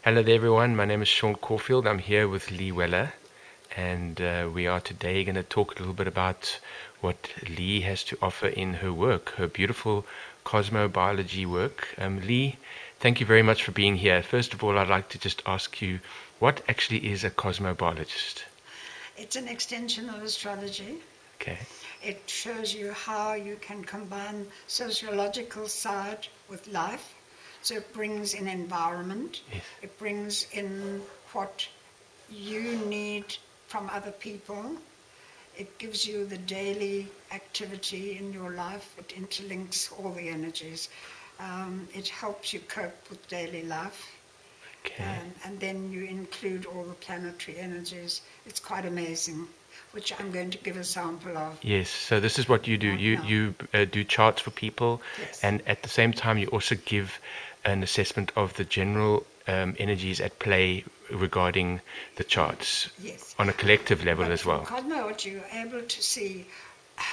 Hello there everyone, my name is Sean Caulfield. I'm here with Lee Weller, and we are today going to talk a little bit about what Lee has to offer in her work, her beautiful cosmobiology work. Lee, thank you very much for being here. First of all, I'd like to just ask you, what actually is a cosmobiologist? It's an extension of astrology. Okay. It shows you how you can combine sociological side with life. So it brings in environment. Yes. It brings in what you need from other people. It gives you the daily activity in your life. It interlinks all the energies. It helps you cope with daily life. Okay. And then you include all the planetary energies. It's quite amazing, which I'm going to give a sample of. Yes, so this is what you do. You do charts for people, Yes. and at the same time you also give an assessment of the general energies at play regarding the charts. Yes. On a collective level But as well. from Cosmobiology, you're able to see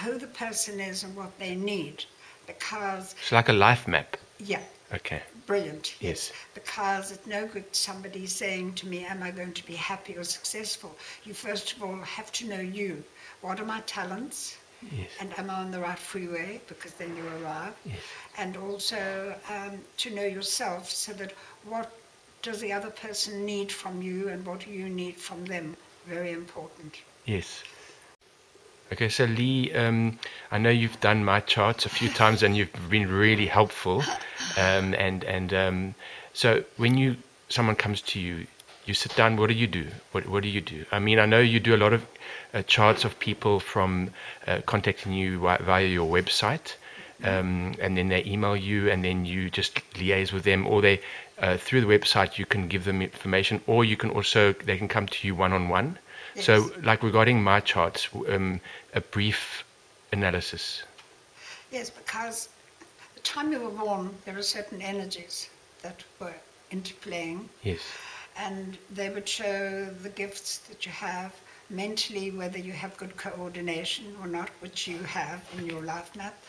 who the person is and what they need, because It's like a life map. yeah, Okay. brilliant. Yes. Because it's no good somebody saying to me, am I going to be happy or successful? You first of all have to know you. What are my talents? Yes. And am I on the right freeway? Because then you arrive. Yes. And also to know yourself, so that what does the other person need from you and what do you need from them? Very important. Yes. Okay, so Lee, I know you've done my charts a few times and you've been really helpful. So when someone comes to you, you sit down. What do you do? What do you do? I mean, I know you do a lot of charts of people from contacting you via your website, and then they email you, and then you just liaise with them, or they through the website you can give them information, or they can come to you one-on-one. Yes. So, like regarding my charts, a brief analysis. Yes, because the time you were born, there are certain energies that were interplaying. Yes. And they would show the gifts that you have mentally, whether you have good coordination or not, which you have in your life map.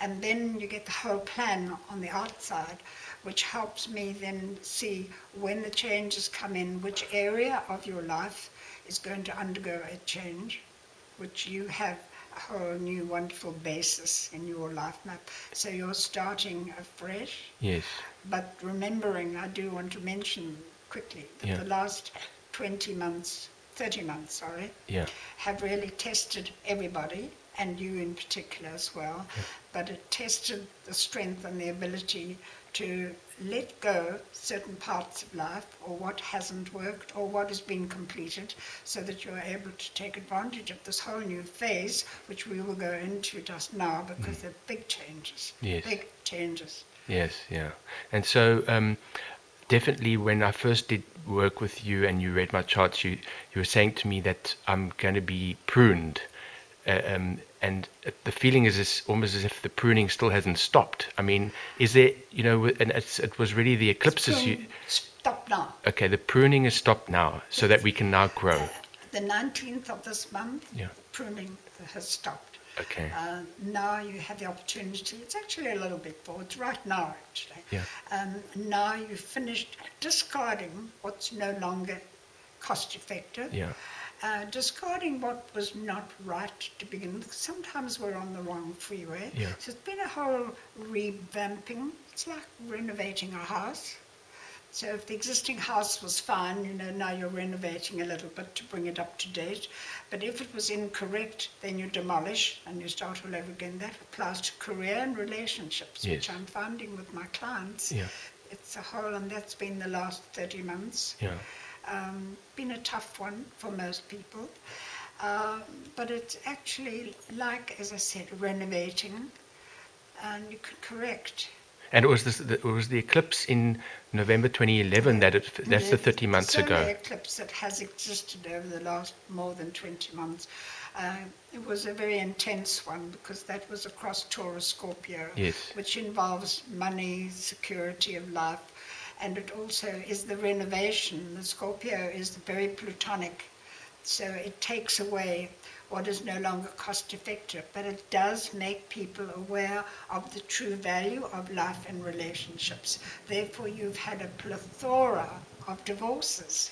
And then you get the whole plan on the outside, which helps me then see when the changes come in, which area of your life is going to undergo a change, which you have a whole new wonderful basis in your life map. So you're starting afresh. Yes. But remembering, I do want to mention quickly that the last 30 months, Yeah. have really tested everybody, and you in particular as well. Yeah. But it tested the strength and the ability to let go certain parts of life, or what hasn't worked, or what has been completed, so that you're able to take advantage of this whole new phase, which we will go into just now, because they're big changes. Yes. Big changes. Yes, yeah. And so definitely when I first did work with you and you read my charts, you were saying to me that I'm going to be pruned. And the feeling is almost as if the pruning still hasn't stopped. I mean, is there, and it was really the eclipses. Stop now. Okay, the pruning is stopped now, so that we can now grow. The 19th of this month, Yeah. pruning has stopped. Okay. Now you have the opportunity, it's actually a little bit forward, it's right now actually. Yeah. Now you've finished discarding what's no longer cost effective. Yeah. Discarding what was not right to begin with. Sometimes we're on the wrong freeway. Yeah. So it's been a whole revamping. It's like renovating a house. So if the existing house was fine, now you're renovating a little bit to bring it up to date. But if it was incorrect, then you demolish and you start all over again. That applies to career and relationships, Yes. which I'm finding with my clients. Yeah. It's a whole, and that's been the last 30 months. Yeah. Been a tough one for most people. But it's actually like, as I said, renovating, and you can correct. And it was the eclipse in November 2011 that's the 30 months ago. The eclipse that has existed over the last more than 20 months. It was a very intense one, because that was across Taurus Scorpio, Yes. which involves money, security of life, and it also is the renovation. The Scorpio is very plutonic, so it takes away what is no longer cost effective, but it does make people aware of the true value of life and relationships. Therefore, you've had a plethora of divorces.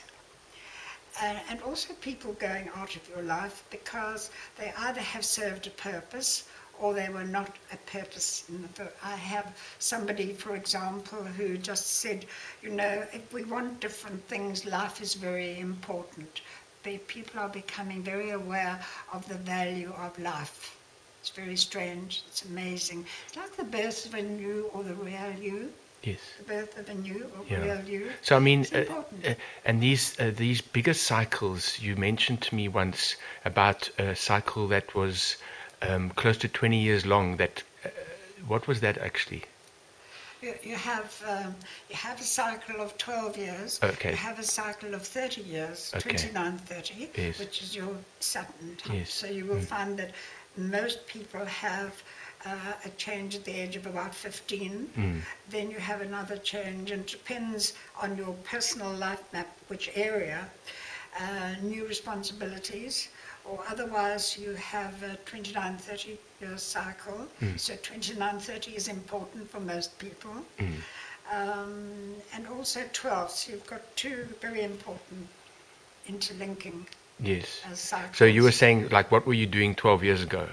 And also people going out of your life because they either have served a purpose or they were not a purpose. I have somebody, for example, who just said, you know, if we want different things, life is very important. People are becoming very aware of the value of life. It's very strange. It's amazing. It's like the birth of a new or the real you. Yes. The birth of a new or real you. So I mean, and these bigger cycles, you mentioned to me once about a cycle that was close to 20 years long. That what was that actually? You have a cycle of 12 years. Okay. You have a cycle of 30 years, Okay. 29-30, Yes. which is your Saturn time. Yes. So you will find that most people have a change at the age of about 15. Then you have another change, and it depends on your personal life map, which area, new responsibilities, or otherwise you have a 29-30 year cycle. So 29-30 is important for most people. And also 12, so you've got two very important interlinking Yes. cycles. So you were saying, like, what were you doing 12 years ago?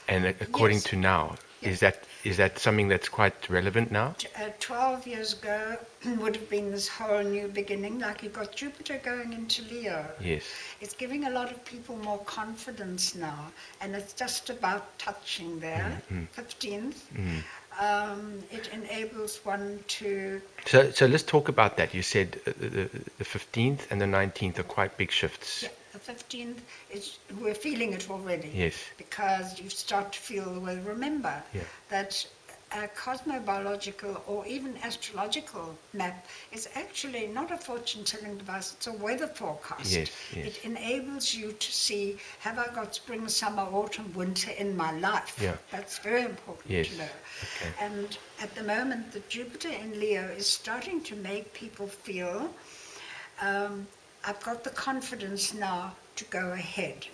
And according Yes. to now, Yes. is that something that's quite relevant now? 12 years ago would have been this whole new beginning, like you've got Jupiter going into Leo. Yes. It's giving a lot of people more confidence now, and it's just about touching there, 15th. It enables one to... So let's talk about that. You said the 15th and the 19th are quite big shifts. Yeah, the 15th, we're feeling it already. Yes. Because you start to feel the way. Remember that a cosmobiological or even astrological map is actually not a fortune-telling device, it's a weather forecast. Yes, yes. It enables you to see, have I got spring, summer, autumn, winter in my life? Yeah. That's very important to know. Okay. And at the moment, the Jupiter in Leo is starting to make people feel, I've got the confidence now to go ahead.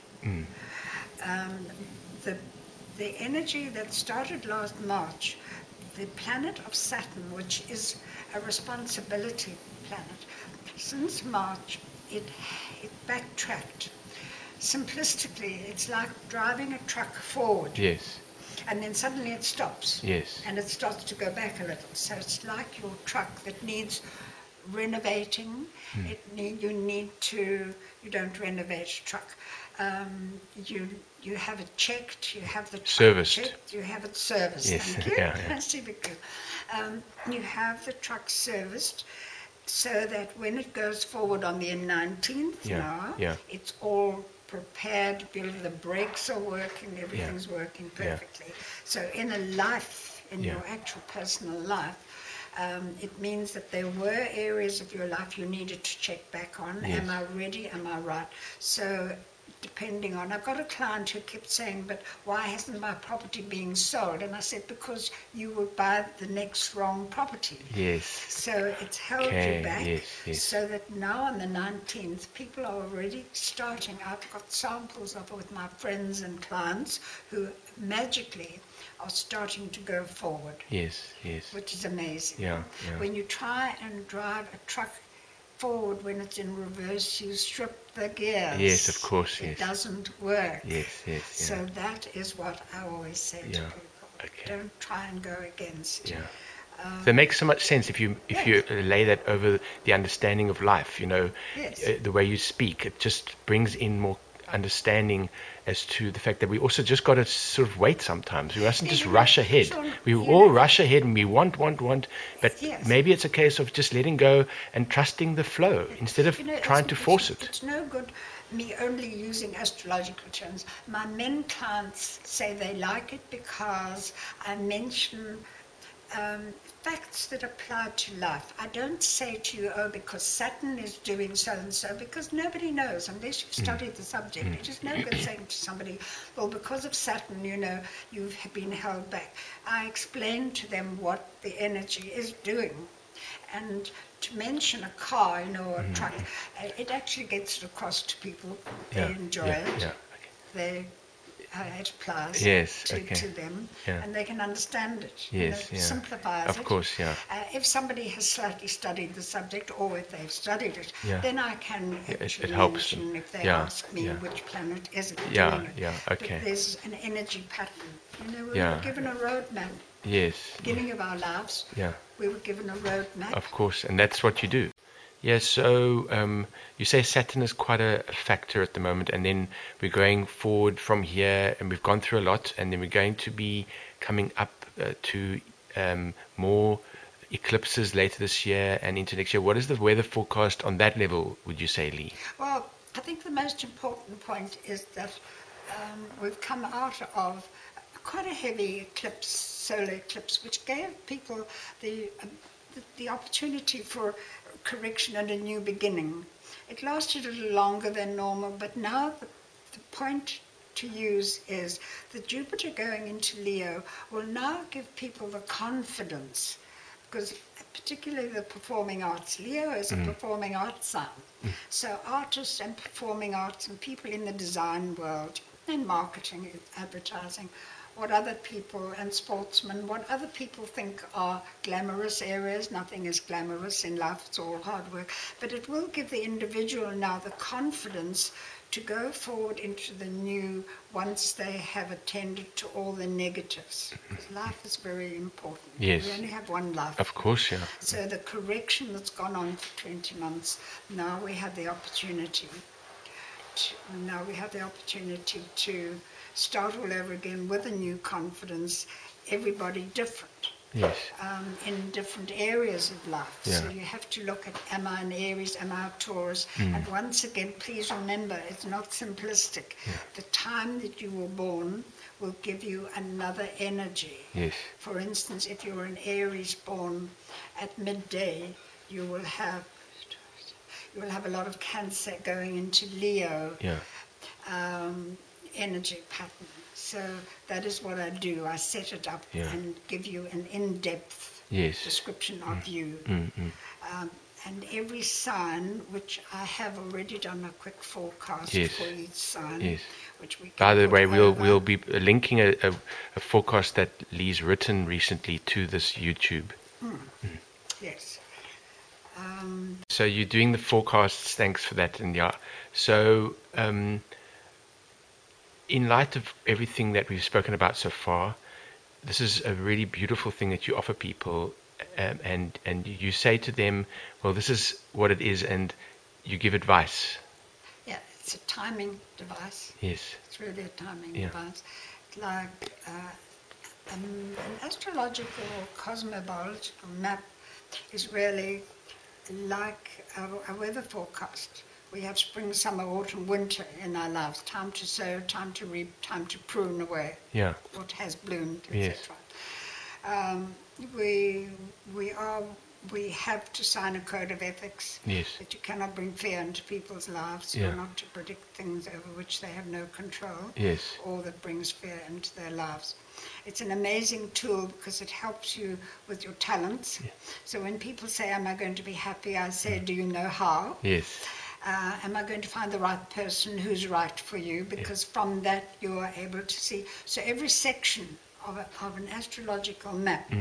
The energy that started last March, the planet of Saturn, which is a responsibility planet, since March it backtracked. Simplistically, it's like driving a truck forward. Yes. And then suddenly it stops. Yes. And it starts to go back a little. So it's like your truck that needs renovating. You don't renovate a truck. You have it checked, you have the truck Serviced. checked, you have it serviced. Yes. Thank you. Yeah. Typical. You have the truck serviced so that when it goes forward on the 19th now, it's all prepared, the brakes are working, everything's working perfectly. So in a life, in your actual personal life, it means that there were areas of your life you needed to check back on. Yes. Am I ready? Am I right? So depending on, I've got a client who kept saying, but why hasn't my property been sold? And I said, because you will buy the next wrong property. Yes. So it's held you back. Yes. So that now on the 19th, people are already starting. I've got samples of it with my friends and clients who magically are starting to go forward. Yes. Which is amazing. Yeah. When you try and drive a truck forward when it's in reverse, you strip the gears. Yes, of course. It doesn't work. Yes. So that is what I always say to people. Okay. Don't try and go against. Yeah. So it makes so much sense if you lay that over the understanding of life. The way you speak, it just brings in more understanding as to the fact that we also just got to sort of wait sometimes. We mustn't just rush ahead. Sure. We all rush ahead and we want, but maybe it's a case of just letting go and trusting the flow instead of trying to force it. It's no good me only using astrological terms. My men clients say they like it because I mention facts that apply to life. I don't say to you, because Saturn is doing so and so, because nobody knows unless you've studied the subject. It is no good saying to somebody, well, because of Saturn, you've been held back. I explain to them what the energy is doing. And to mention a car, or a truck, it actually gets it across to people. They enjoy it. Yeah. it applies Yes, to, okay. to them, Yeah. and they can understand it. Yes, It yeah. simplifies Of it. course, yeah. If somebody has slightly studied the subject, or if they've studied it, Yeah. then I can Yeah, it actually helps them. mention if they Yeah, ask me yeah. which planet is it Yeah, doing it. yeah, But okay. there's an energy pattern. We were Yeah. given a roadmap. Yes. Beginning of our lives, Yeah. we were given a roadmap. Of course, and that's what you do. Yeah, so you say Saturn is quite a factor at the moment, and then we're going forward from here, and we've gone through a lot, and then we're going to be coming up to more eclipses later this year and into next year. What is the weather forecast on that level, would you say, Lee? Well, I think the most important point is that we've come out of quite a heavy eclipse, solar eclipse, which gave people the opportunity for correction and a new beginning. It lasted a little longer than normal, but now the point to use is that Jupiter going into Leo will now give people the confidence, because particularly the performing arts. Leo is a performing arts sign. So artists and performing arts and people in the design world and marketing, advertising, what other people, and sportsmen, what other people think are glamorous areas. Nothing is glamorous in life, it's all hard work. But it will give the individual now the confidence to go forward into the new once they have attended to all the negatives. Because life is very important. Yes. We only have one life. Of course, yeah. So the correction that's gone on for 20 months, now we have the opportunity to start all over again with a new confidence, everybody different. Yes. In different areas of life. Yeah. So you have to look at, am I an Aries, am I a Taurus? And once again, please remember, it's not simplistic. Yeah. The time that you were born will give you another energy. Yes. For instance, if you're an Aries born at midday, you will have a lot of Cancer going into Leo. Yeah. Energy pattern. So that is what I do. I set it up and give you an in-depth description of you. And every sign, which I have already done a quick forecast for each sign, which we can By the way, over. we'll be linking a forecast that Lee's written recently to this YouTube. Yes. So you're doing the forecasts. Thanks for that. And yeah, so in light of everything that we've spoken about so far, this is a really beautiful thing that you offer people, and you say to them, well, this is what it is, and you give advice. Yeah, it's a timing device. Yes. It's really a timing device. It's like an astrological or cosmobiological map is really like a weather forecast. We have spring, summer, autumn, winter in our lives. Time to sow, time to reap, time to prune away what has bloomed, etc. We have to sign a code of ethics. That you cannot bring fear into people's lives. You're not to predict things over which they have no control. Or that brings fear into their lives. It's an amazing tool because it helps you with your talents. So when people say, am I going to be happy? I say, do you know how? Am I going to find the right person who's right for you? Because from that you are able to see. So every section of an astrological map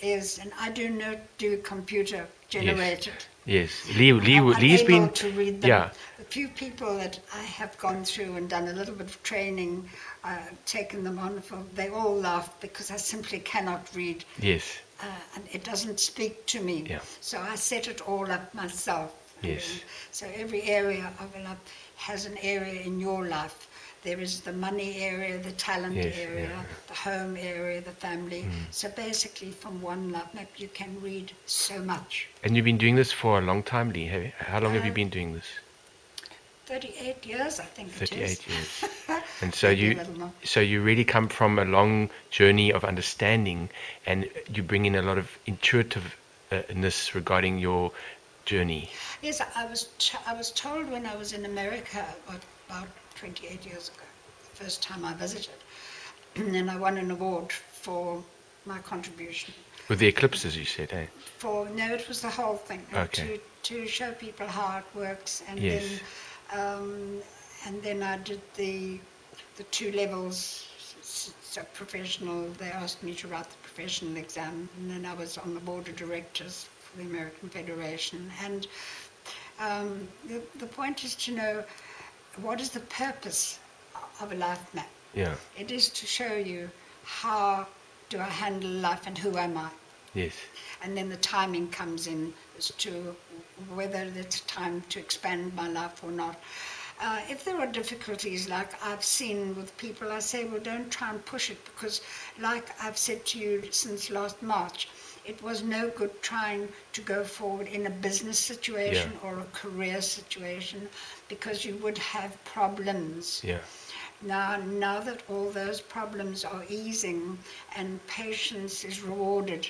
is, and I do not do computer generated. Lee's been to read them. The few people that I have gone through and done a little bit of training, taken them on for, they all laugh because I simply cannot read. And it doesn't speak to me. So I set it all up myself. So every area of a life has an area in your life. There is the money area, the talent area, the home area, the family. So basically from one life map you can read so much. And you've been doing this for a long time, Lee. How long have you been doing this? 38 years, I think it is. 38 years. And so you really come from a long journey of understanding, and you bring in a lot of intuitiveness regarding your journey. Yes, I was told when I was in America about 28 years ago, the first time I visited, and I won an award for my contribution. With the eclipses, you said, eh? No, it was the whole thing. Okay. To show people how it works, and then I did the the 2 levels. So professional, they asked me to write the professional exam, and then I was on the board of directors for the American Federation. And the point is to know what is the purpose of a life map. Yeah. It is to show you how do I handle life and who am I. Yes. And then the timing comes in as to whether it's time to expand my life or not. If there are difficulties, like I've seen with people, I say, well, don't try and push it, because like I've said to you since last March, it was no good trying to go forward in a business situation or a career situation, because you would have problems. Yeah. Now that all those problems are easing and patience is rewarded,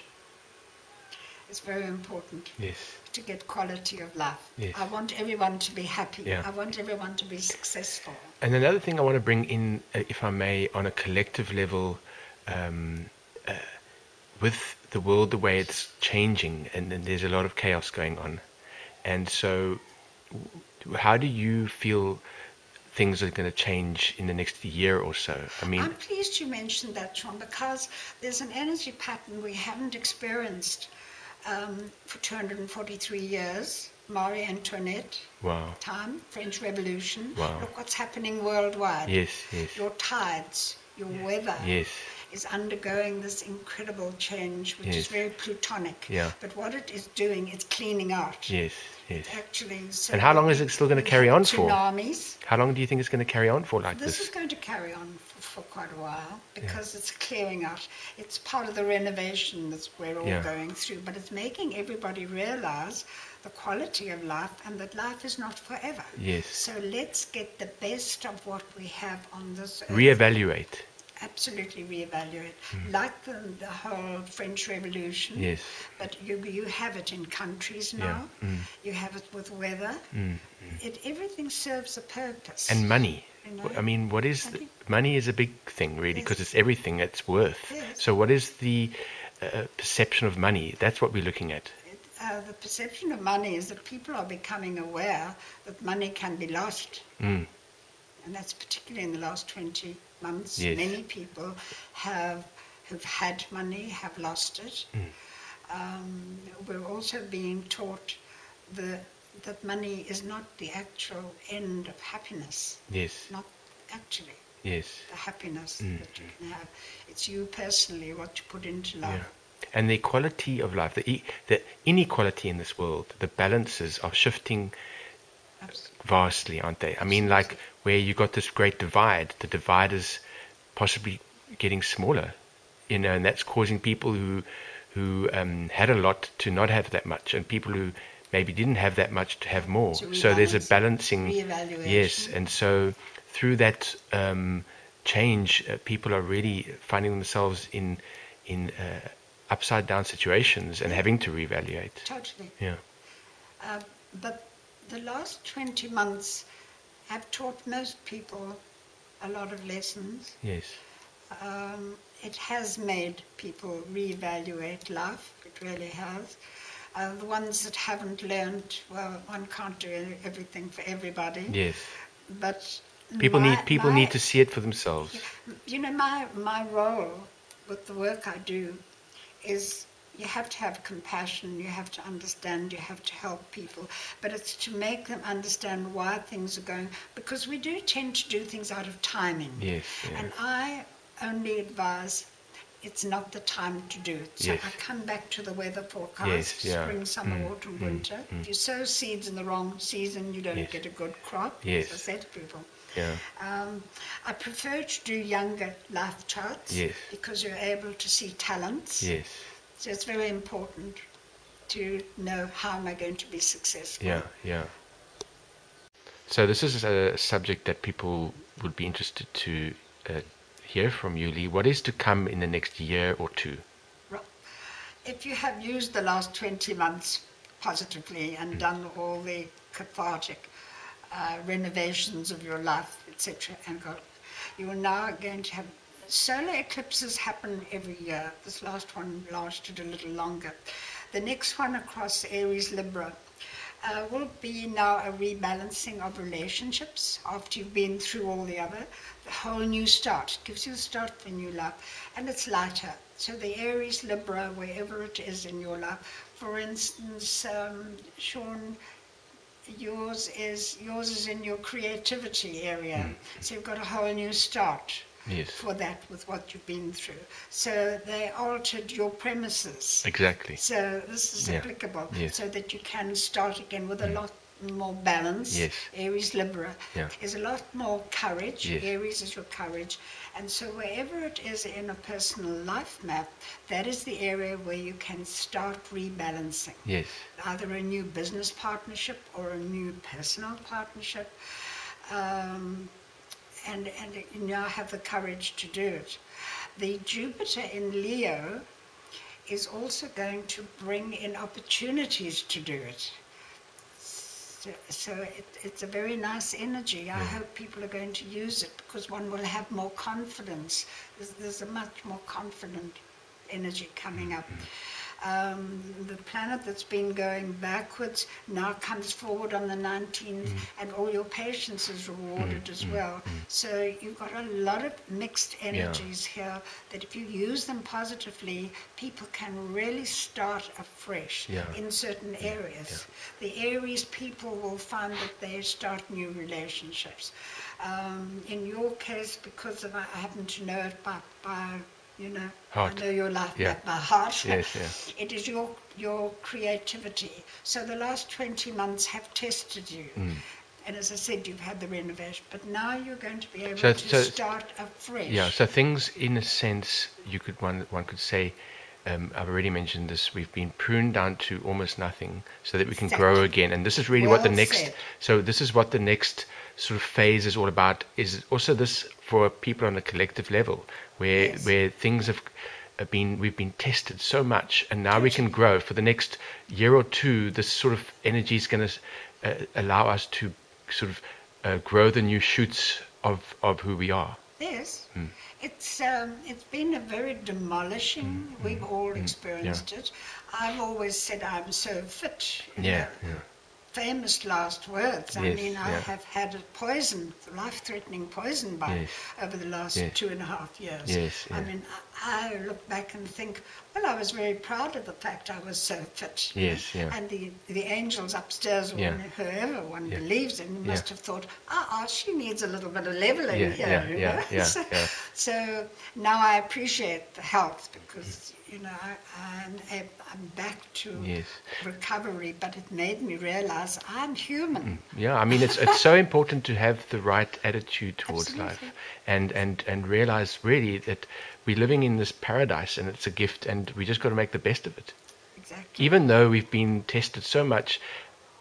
it's very important. Yes. To get quality of life. Yes. I want everyone to be happy. Yeah. I want everyone to be successful. And another thing I want to bring in, if I may, on a collective level, with the world the way it's changing, and there's a lot of chaos going on. And so, how do you feel things are going to change in the next year or so? I mean, I'm pleased you mentioned that, Sean, because there's an energy pattern we haven't experienced for 243 years. Marie Antoinette, wow. time, French Revolution. Wow. Look what's happening worldwide. Yes, yes. Your tides, your weather Yes. is undergoing this incredible change, which is very plutonic. Yeah. But what it is doing, it's cleaning out. Yes, yes. Actually, so And how long is it still going to carry on for? Tsunamis. How long do you think it's going to carry on for like This this? is going to carry on for quite a while, because it's clearing out. It's part of the renovation that we're all going through, but it's making everybody realize the quality of life and that life is not forever. Yes. So let's get the best of what we have on this earth. Reevaluate. Absolutely reevaluate. Like the whole French Revolution. Yes. But you have it in countries now. You have it with weather. Everything serves a purpose. And money. You know? I mean, what is money is a big thing, really, because it's everything it's worth. Yes. So what is the perception of money? That's what we're looking at. The perception of money is that people are becoming aware that money can be lost. And that's particularly in the last 20 months. Yes. Many people who've had money have lost it. We're also being taught that money is not the actual end of happiness. Yes. Not actually. Yes. The happiness that you can have. It's you personally, what you put into life. Yeah. And the quality of life, the inequality in this world, the balances are shifting vastly, aren't they? I mean, like where you got this great divide, the divide is possibly getting smaller, you know, and that's causing people who had a lot to not have that much, and people who maybe didn't have that much to have more. So there's a balancing. Yes, and so through that change, people are really finding themselves in upside down situations and having to reevaluate. Totally. Yeah. But the last 20 months have taught most people a lot of lessons. Yes. It has made people reevaluate life. It really has. The ones that haven't learned, well, one can't do everything for everybody. Yes. But people need to see it for themselves. You know, my role with the work I do is you have to have compassion, you have to understand, you have to help people, but it's to make them understand why things are going, because we do tend to do things out of timing. Yes. Yeah. And I only advise it's not the time to do it. So Yes. I come back to the weather forecast, Yes, yeah. spring, summer, autumn, winter. If you sow seeds in the wrong season, you don't get a good crop, Yes. as I say to people. Yeah. I prefer to do younger life charts because you're able to see talents. Yes. So it's very important to know how am I going to be successful. Yeah, yeah. So this is a subject that people would be interested to hear from you, Lee. What is to come in the next year or two? If you have used the last 20 months positively and done all the cathartic renovations of your life, etc., and you are now going to have solar eclipses happen every year. This last one lasted a little longer. The next one across Aries, Libra, will be now a rebalancing of relationships after you've been through all the other. The whole new start. It gives you a start for new life. And it's lighter. So the Aries, Libra, wherever it is in your life. For instance, Sean, yours is in your creativity area. So you've got a whole new start. Yes. For that, with what you've been through. So they altered your premises. Exactly. So this is applicable. Yes. So that you can start again with a lot more balance. Yes. Aries, Libra. Yeah. There's a lot more courage. Yes. Aries is your courage. And so wherever it is in a personal life map, that is the area where you can start rebalancing. Yes. Either a new business partnership or a new personal partnership. And you now have the courage to do it. The Jupiter in Leo is also going to bring in opportunities to do it. So it's a very nice energy. I hope people are going to use it because one will have more confidence. There's a much more confident energy coming up. The planet that's been going backwards now comes forward on the 19th, and all your patience is rewarded as well. So you've got a lot of mixed energies here that if you use them positively, people can really start afresh in certain areas. The Aries people will find that they start new relationships. In your case, because I happen to know it by you know, heart. I know your life map by heart. Yes, It is your creativity. So the last 20 months have tested you. And as I said, you've had the renovation, but now you're going to be able to start afresh. Yeah, so things, in a sense, one could say, I've already mentioned this, we've been pruned down to almost nothing so that we can grow again. And this is really what the next, so this is what the next sort of phase is all about, is also this for people on a collective level, where things have we've been tested so much, and now we can grow. For the next year or two, this sort of energy is going to allow us to sort of grow the new shoots of who we are. Yes. It's been a very demolishing. We've all experienced it. I've always said I'm so fit. You know, famous last words. I mean, I have had a life-threatening poison bite over the last 2.5 years. I mean, I look back and think, well, I was very proud of the fact I was so fit. And the angels upstairs, or whoever one believes in, must have thought, she needs a little bit of leveling here. So now I appreciate the health because, you know, I'm back to recovery, but it made me realize I'm human. Yeah, I mean, it's so important to have the right attitude towards life and realize really that we're living in this paradise and it's a gift and we just got to make the best of it. Exactly. Even though we've been tested so much,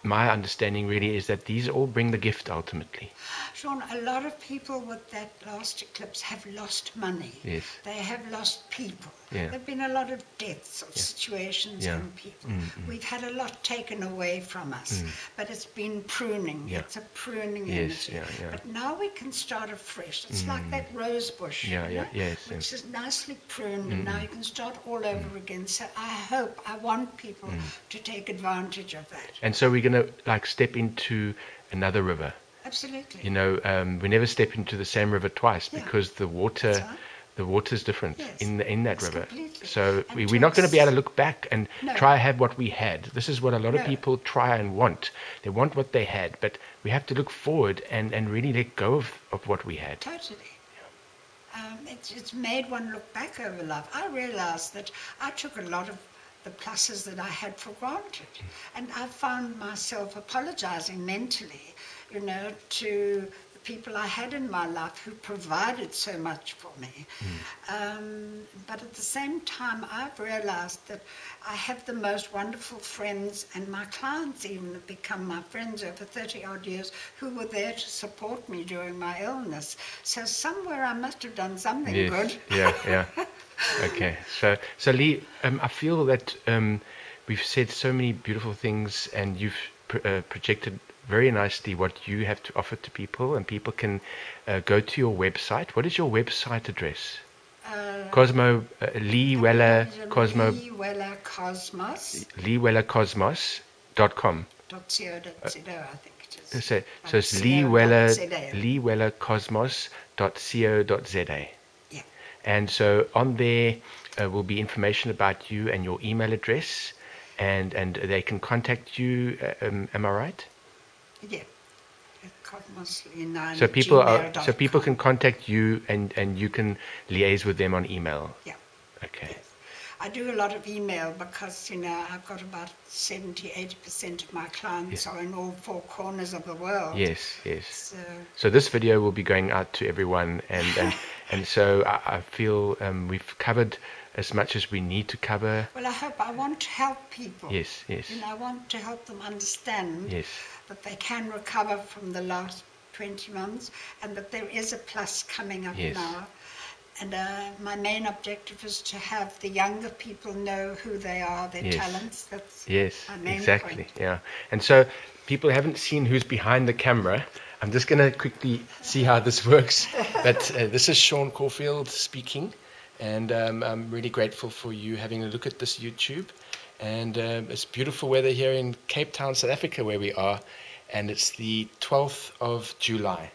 my understanding really is that these all bring the gift ultimately. Sean, a lot of people with that last eclipse have lost money. Yes. They have lost people. Yeah. There have been a lot of deaths of situations and people. We've had a lot taken away from us, but it's been pruning. It's a pruning energy. But now we can start afresh. It's like that rose bush, which is nicely pruned, and now you can start all over again. So I want people to take advantage of that. And so we're going to like step into another river. Absolutely. You know, we never step into the same river twice because the water is different in that river. So we're not going to be able to look back and try have what we had. This is what a lot of people try and want. They want what they had, but we have to look forward and really let go of what we had. Totally. It's made one look back over life. I realized that I took a lot of the pluses that I had for granted. And I found myself apologizing mentally, you know, to the people I had in my life who provided so much for me. But at the same time, I've realized that I have the most wonderful friends, and my clients even have become my friends over 30-odd years, who were there to support me during my illness. So somewhere I must have done something good. Okay, so Lee, I feel that we've said so many beautiful things, and you've projected very nicely what you have to offer to people, and people can go to your website. What is your website address? Lee Weller Cosmos. Lee Weller Cosmos. LeeWellerCosmos.com. .co.za, I think it is. So it's .co.za. leewellercosmos.co.za. Yeah. And so on there will be information about you and your email address, and they can contact you. Am I right? Yeah. Cosmos9 So gmail.com. people can contact you, and you can liaise with them on email. Yeah. Okay. Yes. I do a lot of email because, I've got about 70-80% of my clients are in all four corners of the world. Yes, yes. So this video will be going out to everyone, and so I feel we've covered as much as we need to cover. well, I want to help people. Yes, yes. I want to help them understand Yes. that they can recover from the last 20 months and that there is a plus coming up Yes. now. And my main objective is to have the younger people know who they are, their talents. That's my main exactly. point. Yeah. And so people haven't seen who's behind the camera. I'm just going to quickly see how this works. But this is Sean Caulfield speaking, and I'm really grateful for you having a look at this YouTube. And it's beautiful weather here in Cape Town, South Africa, where we are, and it's the 12th of July.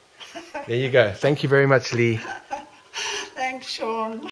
There you go. Thank you very much, Lee. Thanks, Sean.